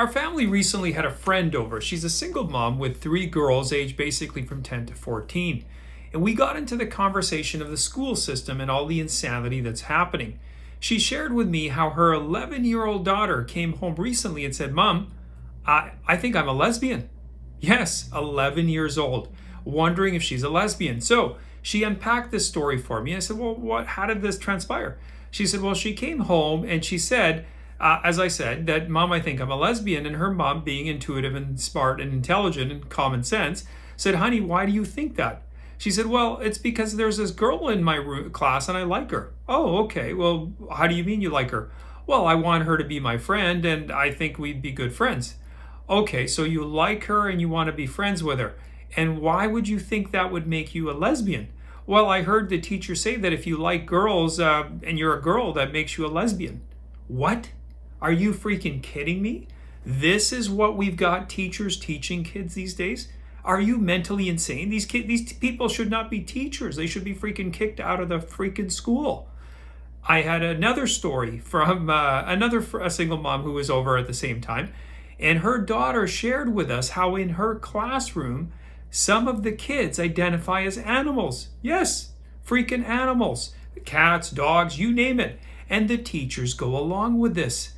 Our family recently had a friend over. She's a single mom with 3 girls aged basically from 10 to 14. And we got into the conversation of the school system and all the insanity that's happening. She shared with me how her 11-year-old daughter came home recently and said, "Mom, I think I'm a lesbian." Yes, 11 years old, wondering if she's a lesbian. So she unpacked this story for me. I said, "Well, how did this transpire?" She said, "Well, she came home and she said, as I said, that, 'Mom, I think I'm a lesbian.' And her mom, being intuitive and smart and intelligent and common sense, said, 'Honey, why do you think that?' She said, 'Well, it's because there's this girl in my class and I like her.' 'Oh, okay. Well, how do you mean you like her?' 'Well, I want her to be my friend and I think we'd be good friends.' 'Okay, so you like her and you want to be friends with her. And why would you think that would make you a lesbian?' 'Well, I heard the teacher say that if you like girls and you're a girl, that makes you a lesbian.'" What? Are you freaking kidding me? This is what we've got teachers teaching kids these days? Are you mentally insane? These people should not be teachers. They should be freaking kicked out of the freaking school. I had another story from a single mom who was over at the same time, and her daughter shared with us how in her classroom, some of the kids identify as animals. Yes, freaking animals. Cats, dogs, you name it. And the teachers go along with this.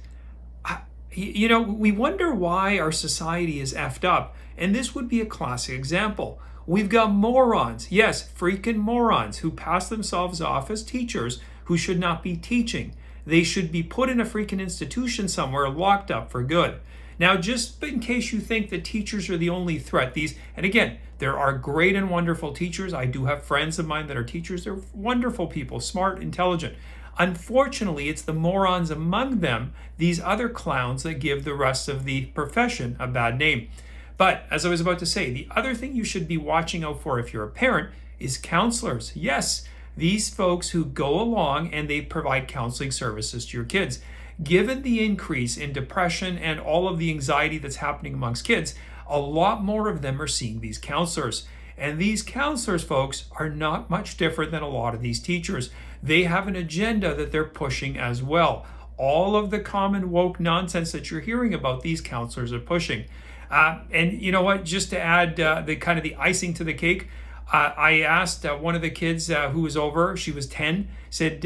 We wonder why our society is effed up. And this would be a classic example. We've got morons, yes, freaking morons, who pass themselves off as teachers who should not be teaching. They should be put in a freaking institution somewhere, locked up for good. Now, just in case you think that teachers are the only threat, and again, there are great and wonderful teachers. I do have friends of mine that are teachers. They're wonderful people, smart, intelligent. Unfortunately, it's the morons among them, these other clowns, that give the rest of the profession a bad name. But as I was about to say, the other thing you should be watching out for if you're a parent is counselors. Yes, these folks who go along and they provide counseling services to your kids. Given the increase in depression and all of the anxiety that's happening amongst kids, a lot more of them are seeing these counselors. And these counselors, folks, are not much different than a lot of these teachers. They have an agenda that they're pushing as well. All of the common woke nonsense that you're hearing about, these counselors are pushing. And you know what? Just to add the icing to the cake, I asked one of the kids who was over. She was 10. Said,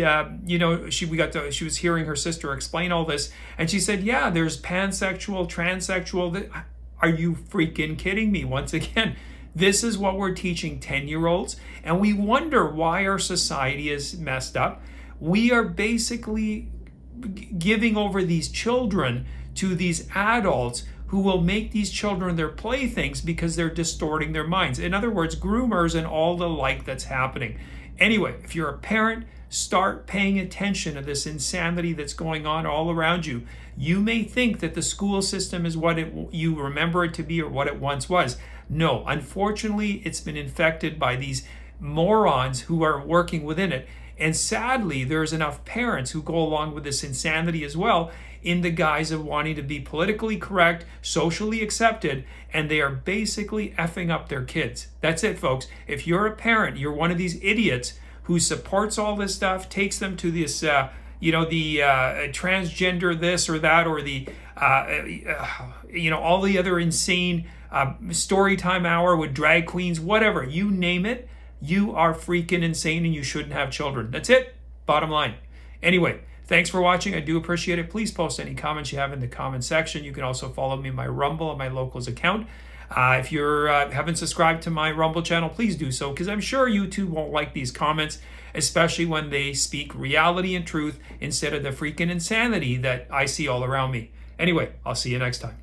she was hearing her sister explain all this, and she said, "Yeah, there's pansexual, transsexual." Are you freaking kidding me? Once again, this is what we're teaching 10-year-olds, and we wonder why our society is messed up. We are basically giving over these children to these adults who will make these children their playthings because they're distorting their minds. In other words, groomers and all the like that's happening. Anyway, if you're a parent, start paying attention to this insanity that's going on all around you. You may think that the school system is what you remember it to be or what it once was. No, unfortunately, it's been infected by these morons who are working within it. And sadly, there's enough parents who go along with this insanity as well, in the guise of wanting to be politically correct, socially accepted, and they are basically effing up their kids. That's it, folks. If you're a parent, you're one of these idiots who supports all this stuff, takes them to this, transgender this or that, or the, all the other insane story time hour with drag queens, whatever, you name it, you are freaking insane and you shouldn't have children. That's it. Bottom line. Anyway, thanks for watching. I do appreciate it. Please post any comments you have in the comment section. You can also follow me on my Rumble and my Locals account. If you haven't subscribed to my Rumble channel, please do so, because I'm sure YouTube won't like these comments, especially when they speak reality and truth instead of the freaking insanity that I see all around me. Anyway, I'll see you next time.